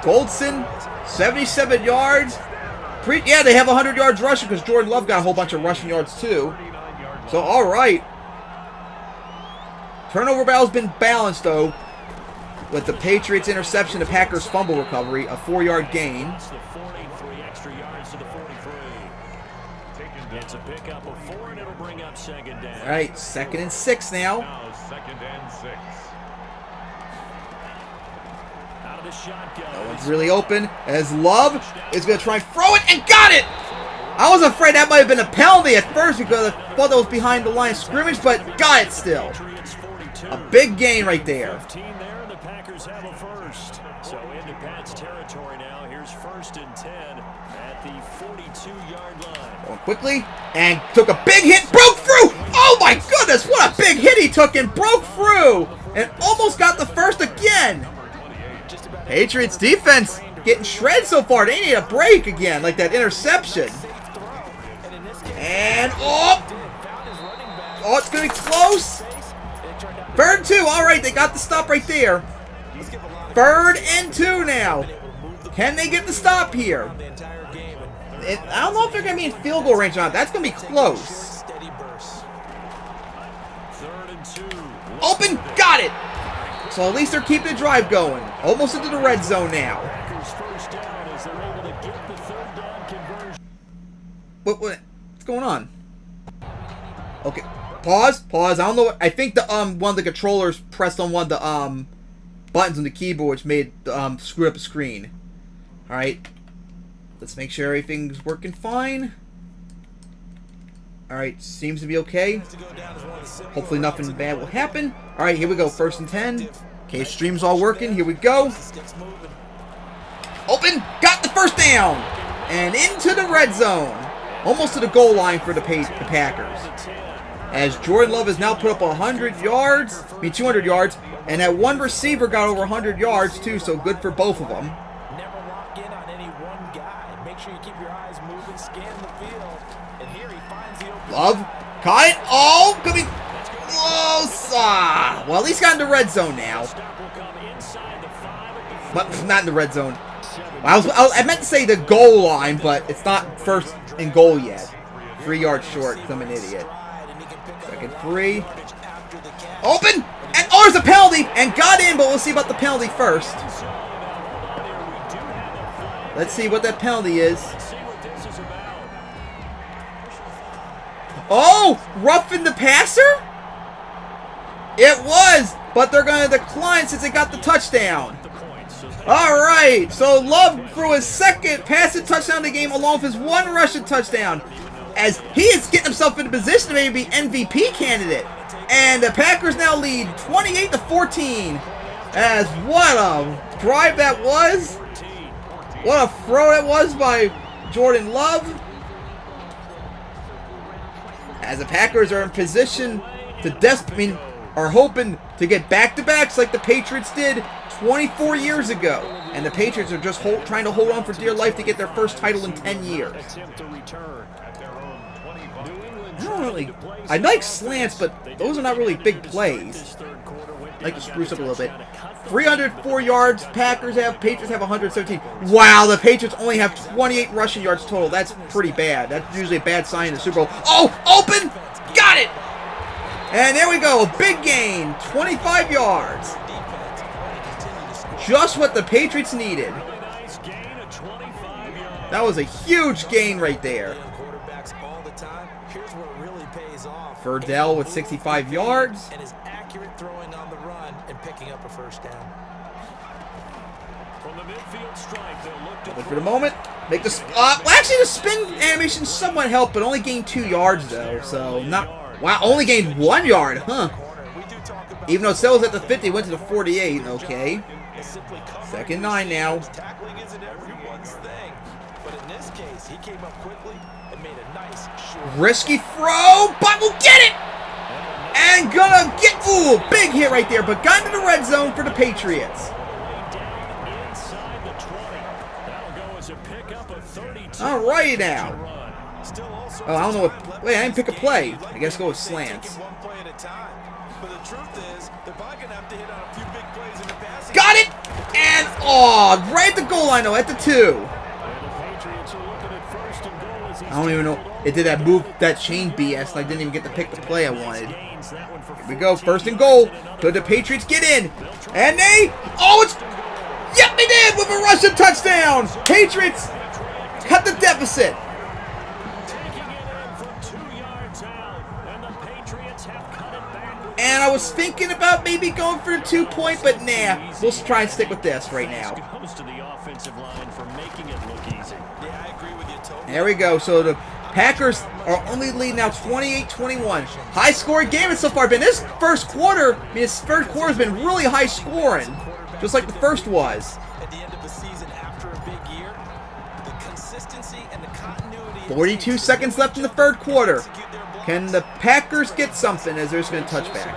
Goldson, 77 yards. Yeah, they have 100 yards rushing because Jordan Love got a whole bunch of rushing yards too. So, all right. Turnover battle's been balanced, though, with the Patriots interception, the Packers fumble recovery, a 4-yard gain. It's a pickup of 4, and it'll bring up 2nd down. All right, 2nd and 6 now. Out of the shotgun. That one's really open as Love is going to try and throw it and got it. I was afraid that might have been a penalty at first because I thought that was behind the line of scrimmage, but got it still. A big gain right there. 15 there, and the Packers have a first. So into Pat's territory now. Here's 1st and 10 at the 42-yard line. Going quickly and took a big hit, broke through. Oh my goodness, what a big hit he took and broke through and almost got the first again. Patriots defense getting shredded so far. They need a break again, like that interception. And it's going to be close. 3rd and 2. All right, they got the stop right there. 3rd and 2 now. Can they get the stop here? I don't know if they're going to be in field goal range or not. That's going to be close. 3rd and 2. Open, got it. So at least they're keeping the drive going. Almost into the red zone now. Packers first down as they're able to get the 3rd down conversion. What's going on? Okay. Pause. I don't know. I think the one of the controllers pressed on one of the buttons on the keyboard, which made screw up the screen. All right. Let's make sure everything's working fine. All right, seems to be okay. Hopefully nothing bad will happen. All right, here we go. 1st and 10. Okay, stream's all working. Here we go. Open. Got the first down. And into the red zone. Almost to the goal line for the Packers. as Jordan Love has now put up 100 yards, 200 yards, and that one receiver got over 100 yards too, so good for both of them. Never lock in on any one guy. Make sure you keep your eyes moving, scan the field, and here he finds the open. Love, caught it. Oh, could be close. Well, at least got in the red zone now. But not in the red zone. I meant to say the goal line, but it's not first and goal yet. 3 yards short, because I'm an idiot. Second 3. Open! And oh, there's a penalty! And got in, but we'll see about the penalty first. Let's see what that penalty is. Oh! Roughing the passer? It was! But they're going to decline since they got the touchdown. Alright, so Love threw his second passing touchdown of the game along with his one rushing touchdown, as he is getting himself in a position to maybe be MVP candidate. And the Packers now lead 28-14. As what a drive that was. What a throw that was by Jordan Love. As the Packers are in position to are hoping to get back-to-backs like the Patriots did 24 years ago. And the Patriots are just trying to hold on for dear life to get their first title in 10 years. I like slants, but those are not really big plays. I like to spruce up a little bit. 304 yards Packers have. Patriots have 117. Wow, the Patriots only have 28 rushing yards total. That's pretty bad. That's usually a bad sign in the Super Bowl. Oh, open! Got it! And there we go. A big gain. 25 yards. Just what the Patriots needed. That was a huge gain right there. Verdell with 65 yards. And his accurate throwing on the run and picking up a first down. From the midfield stripe, they'll look to For the moment, make the well, actually the spin animation somewhat helped, but only gained 2 yards though. So not wow, only gained 1 yard, huh? Even though Sale was at the 50, went to the 48. Okay. Second 9 now. Tackling isn't everyone's thing, but in this case, he came up quickly and made a nice short. Risky throw, but we'll get it! And gonna get, ooh, big hit right there, but got into the red zone for the Patriots. Alrighty now. Oh, I don't know what, wait, I didn't pick a play. I guess go with slants. Got it! And, oh, right at the goal line though, at the 2. I don't even know. It did that move, that chain BS, and I didn't even get to pick the play I wanted. Here we go, first and goal. Could the Patriots get in? And they, oh, it's, yep, they did with a rushing touchdown. Patriots cut the deficit. And I was thinking about maybe going for a 2-point, but nah, we'll try and stick with this right now. There we go. So the Packers are only leading now 28-21. High scoring game so far. Been this first quarter. I mean, this first quarter has been really high scoring, just like the first was. At the end of the season, after a big year, the consistency and the continuity. 42 seconds left in the third quarter. Can the Packers get something as there's going to touchback?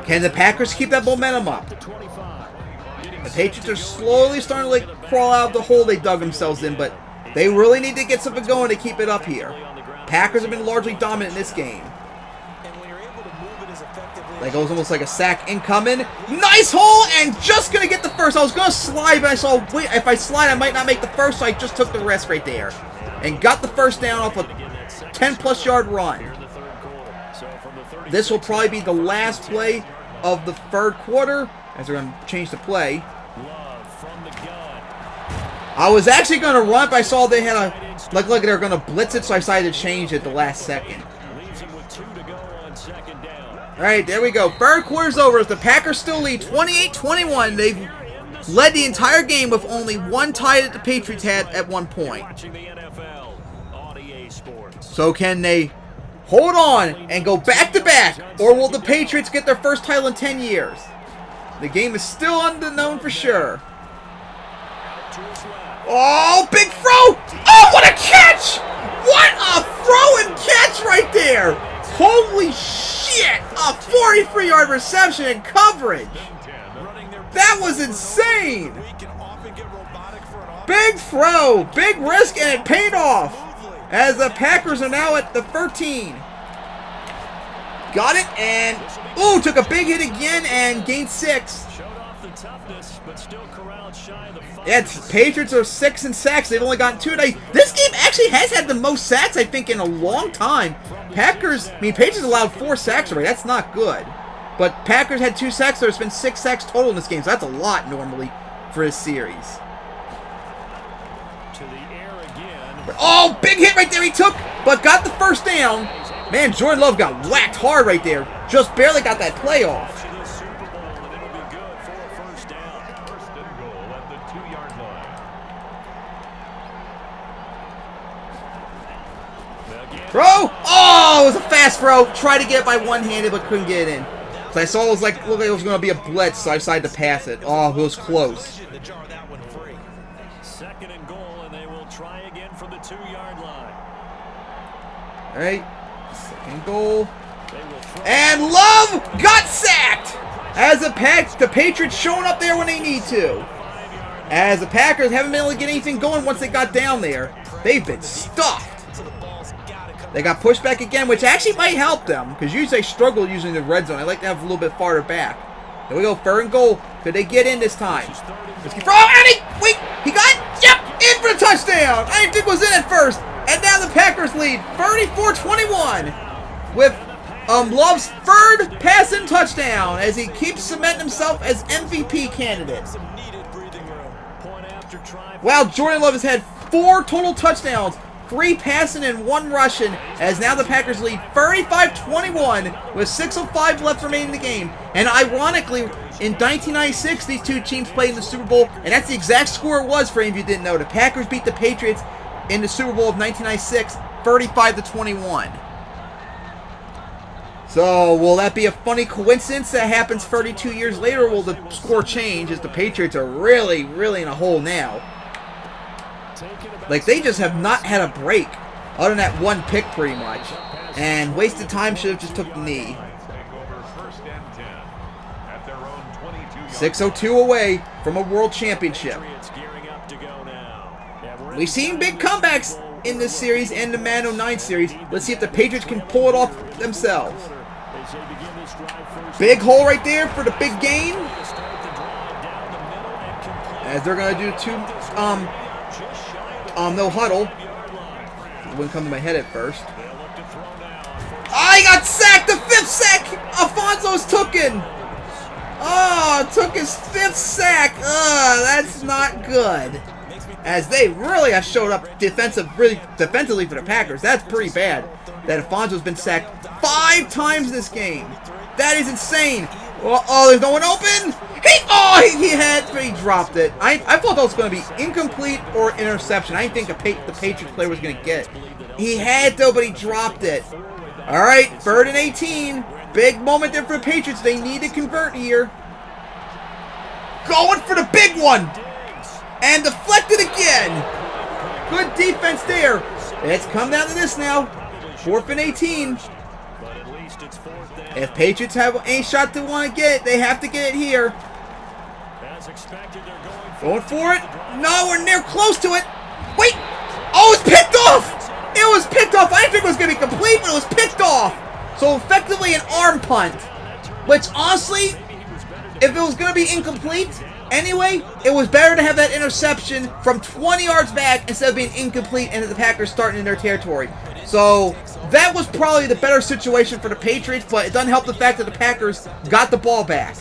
Can the Packers keep that momentum up? The Patriots are slowly starting to crawl out of the hole they dug themselves in, but they really need to get something going to keep it up here. Packers have been largely dominant in this game. That goes almost like a sack incoming. Nice hole, and just going to get the first. I was going to slide, but I saw, wait, if I slide, I might not make the first, so I just took the risk right there. And got the first down off a 10-plus yard run. This will probably be the last play of the third quarter, as they're going to change the play. I was actually going to run, but I saw they had a, look, they were going to blitz it, so I decided to change it the last second. All right, there we go. Third quarter's over. The Packers still lead 28-21. They've led the entire game with only one tie that the Patriots had at one point. So can they hold on and go back-to-back, or will the Patriots get their first title in 10 years? The game is still unknown for sure. Oh, big throw! Oh, what a catch! What a throw and catch! there. Holy shit! A 43-yard reception and coverage. That was insane. Big throw, big risk, and it paid off. As the Packers are now at the 13. Got it, and ooh, took a big hit again and gained 6. Yeah, Patriots are 6 in sacks. They've only gotten 2 today. This game actually has had the most sacks, I think, in a long time. Patriots allowed 4 sacks already. That's not good. But Packers had 2 sacks. There's been 6 sacks total in this game, so that's a lot normally for this series. Oh, big hit right there he took, but got the first down. Man, Jordan Love got whacked hard right there. Just barely got that play off. Throw! Oh, it was a fast throw. Tried to get it by one-handed, but couldn't get it in. So I saw it was looked like it was going to be a blitz, so I decided to pass it. Oh, it was close. Second and goal, and they will try again from the 2-yard line. All right, second goal. And Love got sacked! As the Patriots showing up there when they need to. As the Packers haven't been able to get anything going once they got down there. They've been stuffed. They got pushed back again, which actually might help them, because usually they struggle using the red zone. I like to have a little bit farther back. Here we go, third and goal. Could they get in this time? Wait, he got it? Yep, in for a touchdown. I didn't think it was in at first. And now the Packers lead 34-21 with Love's third passing touchdown as he keeps cementing himself as MVP candidate. Wow, Jordan Love has had 4 total touchdowns, 3 passing and 1 rushing, as now the Packers lead 35-21 with 6:05 left remaining in the game. And ironically, in 1996, these two teams played in the Super Bowl, and that's the exact score it was for any of you who didn't know. The Packers beat the Patriots in the Super Bowl of 1996, 35-21. So, will that be a funny coincidence that happens 32 years later, or will the score change as the Patriots are really, really in a hole now? Like, they just have not had a break, other than that 1 pick pretty much. And wasted time, should have just took the knee. 6:02 away from a world championship. We've seen big comebacks in this series and the Madden 09 series. Let's see if the Patriots can pull it off themselves. Big hole right there for the big gain. As they're going to do 2, no huddle. It wouldn't come to my head at first. Oh, he got sacked! The 5th sack! Alfonso's tooken! Oh, took his 5th sack. That's not good. As they really have showed up defensively for the Packers. That's pretty bad that Alfonso's been sacked 5 times this game. That is insane. Oh, there's no one open. He dropped it. I thought that was going to be incomplete or interception. I didn't think the Patriots player was going to get it. He had to, but he dropped it. All right, 3rd and 18. Big moment there for the Patriots. They need to convert here. Going for the big one. And deflected again. Good defense there. It's come down to this now. 4th and 18. If Patriots have any shot to want to get it, they have to get it here. Going for it. No, we're near close to it. Wait. Oh, it's picked off. It was picked off. I didn't think it was going to be complete, but it was picked off. So effectively an arm punt. Which honestly, if it was going to be incomplete anyway, it was better to have that interception from 20 yards back instead of being incomplete and the Packers starting in their territory. So that was probably the better situation for the Patriots, but it doesn't help the fact that the Packers got the ball back.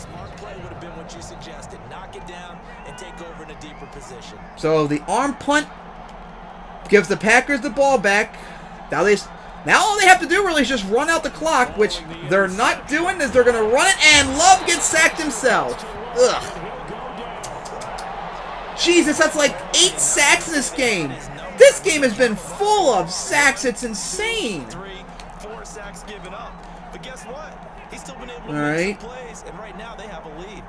So the arm punt gives the Packers the ball back. Now all they have to do really is just run out the clock, which they're not doing, is they're going to run it, and Love gets sacked himself. Ugh. Jesus, that's like 8 sacks in this game. This game has been full of sacks. It's insane. 3-4 sacks given up. But guess what? He's still been able to make some plays, and right now they have a lead.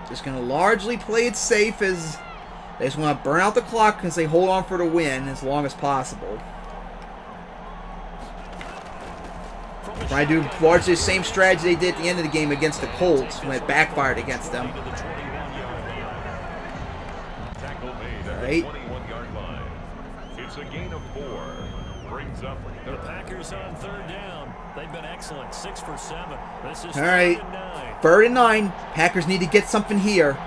Just going to largely play it safe as they just want to burn out the clock because they hold on for the win as long as possible. Trying to do largely the same strategy they did at the end of the game against the Colts when it backfired against them. Right. It's a gain of 4. Brings up the Packers on 3rd down. They've been excellent. 6 for 7. This is all right. 3rd and 9. Packers need to get something here.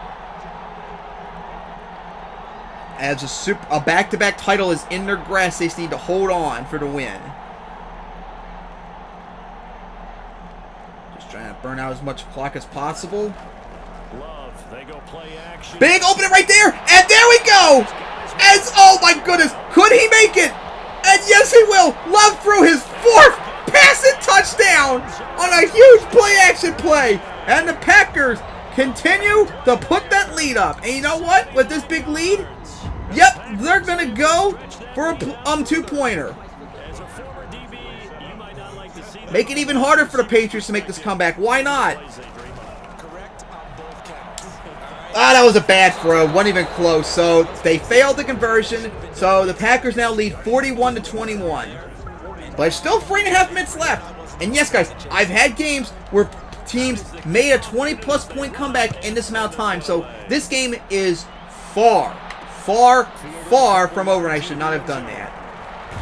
As a back-to-back title is in their grasp, they just need to hold on for the win. Just trying to burn out as much clock as possible. Love, they go play action. Big opening right there, and there we go! As, oh my goodness, could he make it? And yes, he will. Love threw his 4th passing touchdown on a huge play-action play. And the Packers continue to put that lead up. And you know what? With this big lead, yep, they're going to go for a 2-pointer. Make it even harder for the Patriots to make this comeback. Why not? Ah, that was a bad throw. Wasn't even close. So they failed the conversion. So the Packers now lead 41-21. But still 3.5 minutes left. And yes, guys, I've had games where teams made a 20-plus point comeback in this amount of time. So this game is far from over, and I should not have done that.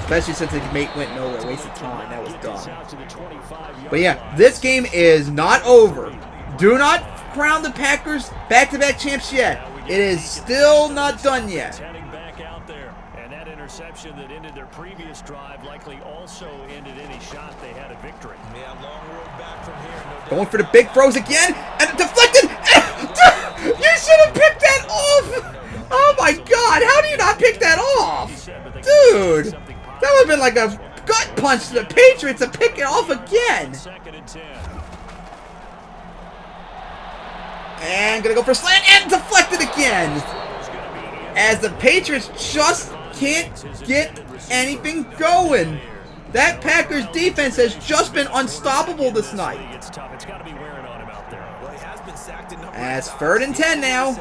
Especially since it went nowhere. Wasted time. That was dumb. But yeah, this game is not over. Do not crown the Packers back-to-back champs yet. It is still not done yet. And that interception that ended their previous drive likely also ended any shot they had a victory. Going for the big throws again, and deflected. You should have picked that off. Oh my God! How do you not pick that off, dude? That would have been like a gut punch to the Patriots to pick it off again. And gonna go for a slant and deflected again. As the Patriots just can't get anything going. That Packers defense has just been unstoppable this night. As 3rd and 10 now.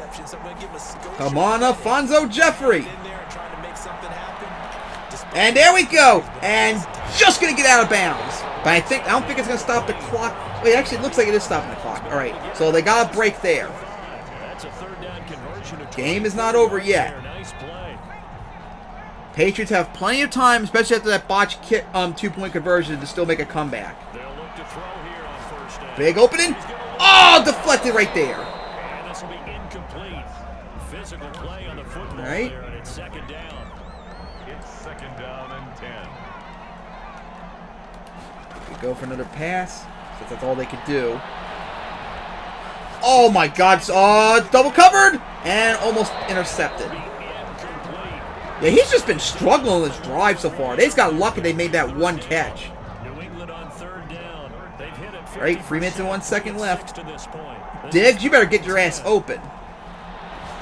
Come on, Alfonso Jeffrey. And there we go. And just gonna get out of bounds. But I don't think it's gonna stop the clock. Wait, actually, it looks like it is stopping the clock. All right, so they got a break there. Game is not over yet. Patriots have plenty of time, especially after that botched 2-point conversion, to still make a comeback. Big opening. Oh, deflected right there. All right. It's 2nd down and 10. We go for another pass, since that's all they could do. Oh my God! Double covered and almost intercepted. Yeah, he's just been struggling this drive so far. They just got lucky they made that one catch. All right, 3 minutes and 1 second left. Diggs, you better get your ass open.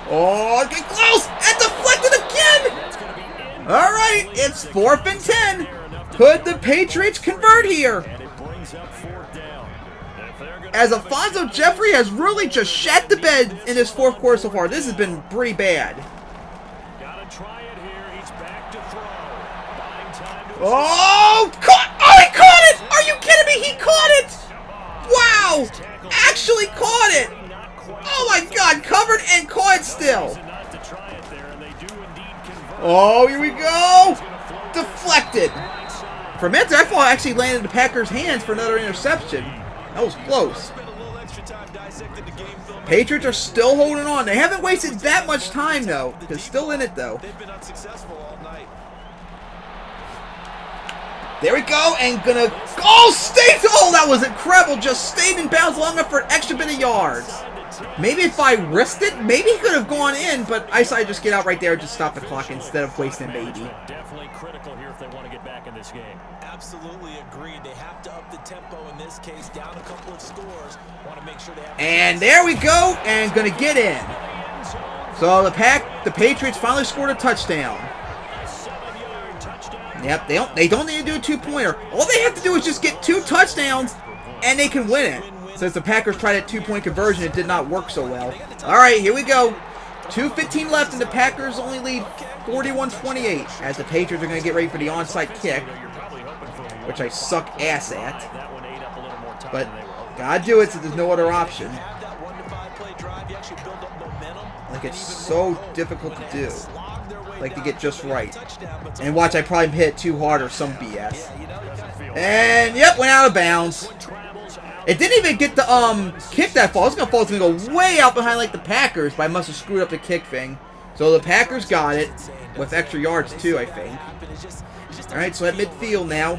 Oh, get close and deflected again. All right, it's 4th and 10. Could the Patriots convert here? As Alfonso Jeffrey has really just shat the bed in this 4th quarter so far. This has been pretty bad. Oh, he caught it! Are you kidding me? He caught it! Wow! Actually caught it! Oh my God, covered and caught still. Oh, here we go! Deflected. For a minute, I thought I actually landed in the Packers' hands for another interception. That was close. Patriots are still holding on. They haven't wasted that much time, though. They're still in it, though. There we go, and gonna... Oh, stayed... Oh, that was incredible. Just stayed in bounds long enough for an extra bit of yards. Maybe if I risked it, maybe he could have gone in, but I decided to just get out right there and just stop the clock instead of wasting baby. Definitely critical here if they want to get back in this game. Absolutely agreed. They have to up the tempo in this case, down a couple of scores. Want to make sure they have. And there we go, and gonna get in. So the Patriots finally scored a touchdown. Yep, they don't need to do a 2-pointer. All they have to do is just get 2 touchdowns, and they can win it. Since the Packers tried a 2-point conversion, it did not work so well. All right, here we go. 2:15 left, and the Packers only lead 41-28. As the Patriots are going to get ready for the onside kick, which I suck ass at. But gotta do it, so there's no other option. Like, it's so difficult to do. Like, to get just right. And watch, I probably hit it too hard or some BS. And, yep, went out of bounds. It didn't even get the, kick that fall. I was gonna fall, it's gonna go way out behind, like, the Packers, but I must have screwed up the kick thing. So the Packers got it, with extra yards, too, I think. Alright, so at midfield now.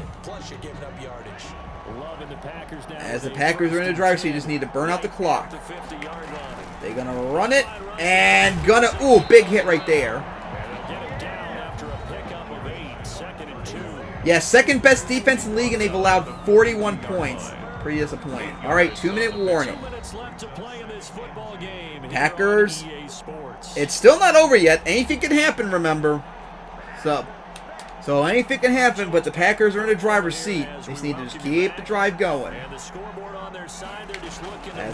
As the Packers are in the driver's seat, you just need to burn out the clock. They're gonna run it, and gonna, ooh, big hit right there. Yeah, second best defense in the league, and they've allowed 41 points. Pretty disappointing. Alright, 2-minute warning. Packers, it's still not over yet. Anything can happen, remember. So anything can happen, but the Packers are in the driver's seat. They just need to just keep the drive going. As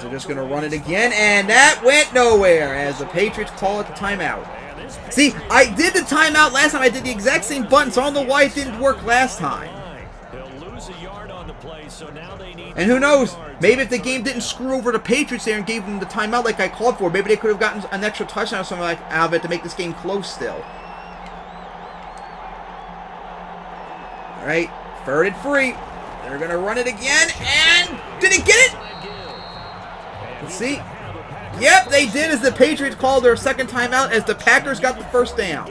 they're just going to run it again, and that went nowhere as the Patriots call it the timeout. See, I did the timeout last time. I did the exact same button, so I don't know why it didn't work last time. And who knows? Maybe if the game didn't screw over the Patriots there and gave them the timeout like I called for, maybe they could have gotten an extra touchdown or something like out of it to make this game close still. Alright, third and free. They're going to run it again, and did he get it? Let's see. Yep, they did, as the Patriots called their second timeout as the Packers got the first down.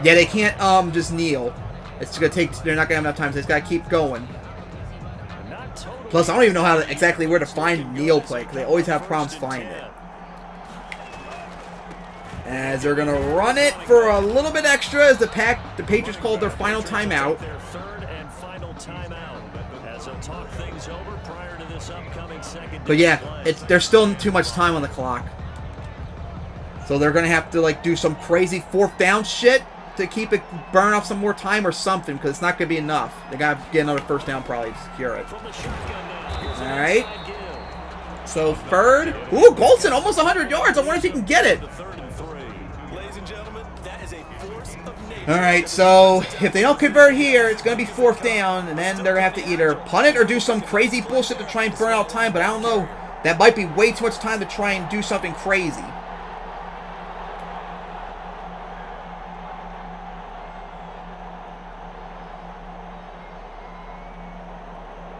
Yeah, they can't just kneel. It's going to take, they're not going to have enough time, so they just got to keep going. Plus, I don't even know how to, exactly where to find kneel play, because they always have problems finding it. As they're going to run it for a little bit extra as the Patriots called their final timeout. But yeah, there's still too much time on the clock. So they're going to have to like do some crazy fourth down shit to keep it, burn off some more time or something, because it's not going to be enough. They got to get another first down probably to secure it. Alright. So third. Ooh, Golson almost 100 yards. I wonder if he can get it. Alright, so if they don't convert here, it's going to be fourth down, and then they're going to have to either punt it or do some crazy bullshit to try and burn out time, but I don't know. That might be way too much time to try and do something crazy.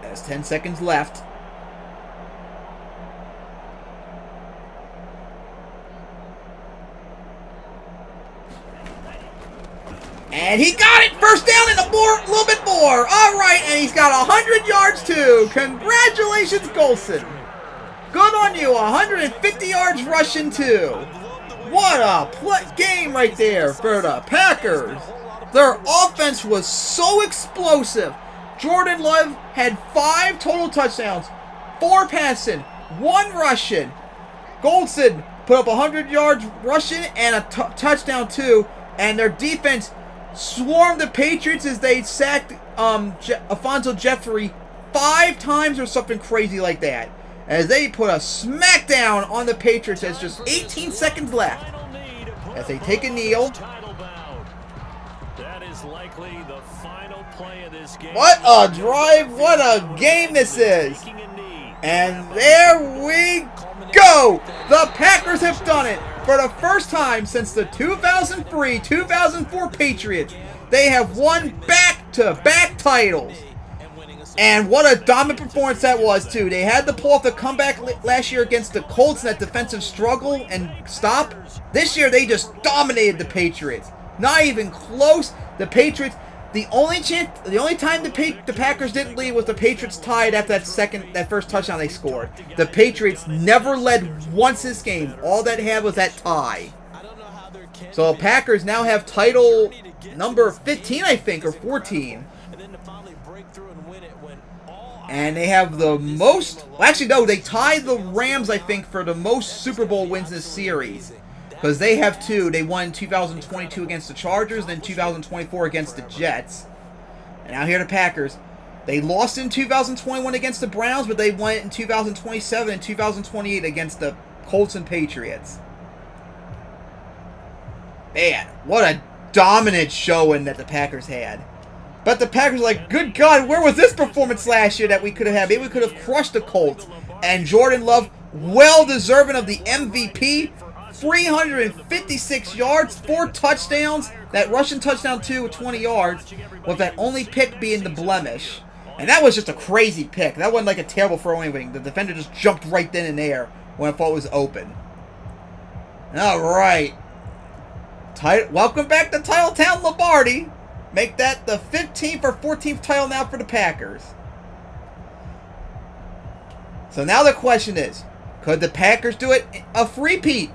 There's 10 seconds left. And he got it! First down and a little bit more. All right, and he's got 100 yards too. Congratulations, Golson. Good on you. 150 yards rushing too. What a game right there for the Packers. Their offense was so explosive. Jordan Love had 5 total touchdowns, 4 passing, 1 rushing. Golson put up 100 yards rushing and a touchdown too. And their defense swarmed the Patriots as they sacked Alfonso Jeffrey 5 times or something crazy like that. As they put a smackdown on the Patriots as just 18 seconds left. As they take a kneel. That is likely the final play of this game. What a drive, what a game this is. And there we go. The Packers have done it. For the first time since the 2003-2004 Patriots, they have won back-to-back titles. And what a dominant performance that was, too. They had to pull off the comeback last year against the Colts in that defensive struggle and stop. This year, they just dominated the Patriots. Not even close. The Patriots, the only time the Packers didn't lead was the Patriots tied after that first touchdown they scored. The Patriots never led once this game. All that had was that tie. So the Packers now have title number 15, I think, or 14. And they have the most, well, actually no, they tied the Rams, I think, for the most Super Bowl wins in this series. Because they have 2. They won in 2022 against the Chargers, and then 2024 against the Jets. And now here are the Packers. They lost in 2021 against the Browns, but they won in 2027 and 2028 against the Colts and Patriots. Man, what a dominant showing that the Packers had. But the Packers are like, good God, where was this performance last year that we could have had? Maybe we could have crushed the Colts. And Jordan Love, well deserving of the MVP. 356 yards, 4 touchdowns. That rushing touchdown, too, with 20 yards. With that only pick being the blemish. And that was just a crazy pick. That wasn't like a terrible throw or anything. The defender just jumped right then and there when I thought it was open. All right. Welcome back to Titletown Lombardi. Make that the 15th or 14th title now for the Packers. So now the question is, could the Packers do it a three-peat?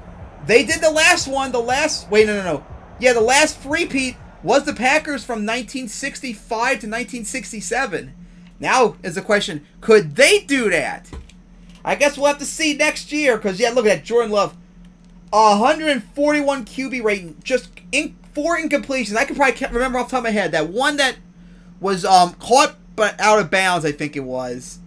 They did the last one. Yeah, the last three-peat was the Packers from 1965 to 1967. Now is the question, could they do that? I guess we'll have to see next year. Because, yeah, look at that. Jordan Love. 141 QB rating. Just 4 incompletions. I can probably can't remember off the top of my head. That one that was caught but out of bounds, I think it was.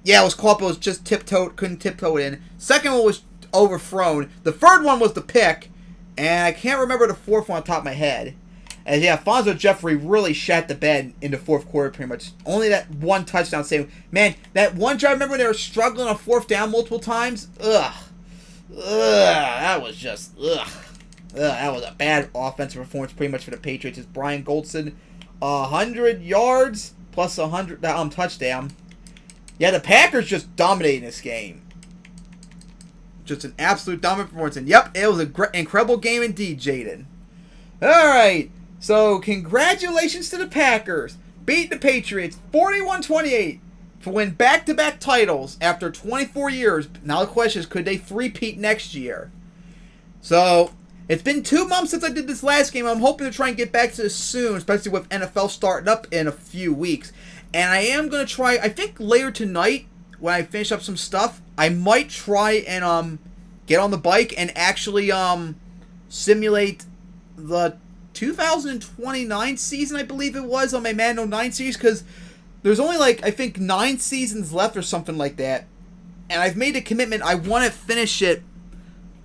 Yeah, it was caught but was just couldn't tiptoe it in. Second one was overthrown. The third one was the pick. And I can't remember the fourth one on top of my head. And yeah, Fonzo Jeffrey really shat the bed in the fourth quarter pretty much. Only that one touchdown save. Man, that one drive, remember when they were struggling on fourth down multiple times? That was just, that was a bad offensive performance pretty much for the Patriots. It's Brian Goldson, 100 yards plus 100 touchdown. Yeah, the Packers just dominating this game. Just an absolute dominant performance. And yep, it was an incredible game indeed, Jaden. Alright, so congratulations to the Packers. Beat the Patriots 41-28 to win back-to-back titles after 24 years. Now the question is, could they three-peat next year? So, it's been 2 months since I did this last game. I'm hoping to try and get back to this soon, especially with NFL starting up in a few weeks. And I am going to try, I think later tonight, when I finish up some stuff, I might try and get on the bike and actually simulate the 2029 season, I believe it was, on my Madden 09 series, because there's only like, I think 9 seasons left or something like that. And I've made a commitment, I want to finish it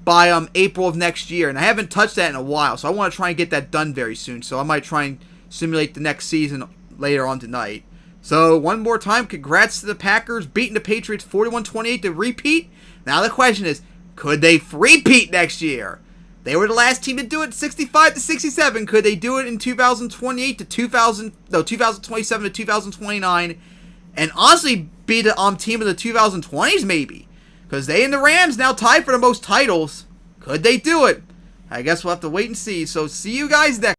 by April of next year. And I haven't touched that in a while, so I want to try and get that done very soon. So I might try and simulate the next season later on tonight. So one more time, congrats to the Packers beating the Patriots 41-28 to repeat. Now the question is, could they three-peat next year? They were the last team to do it 65-67. Could they do it in 2028 to 2027 to 2029? And honestly be the team of the 2020s maybe. Because they and the Rams now tied for the most titles. Could they do it? I guess we'll have to wait and see. So see you guys next.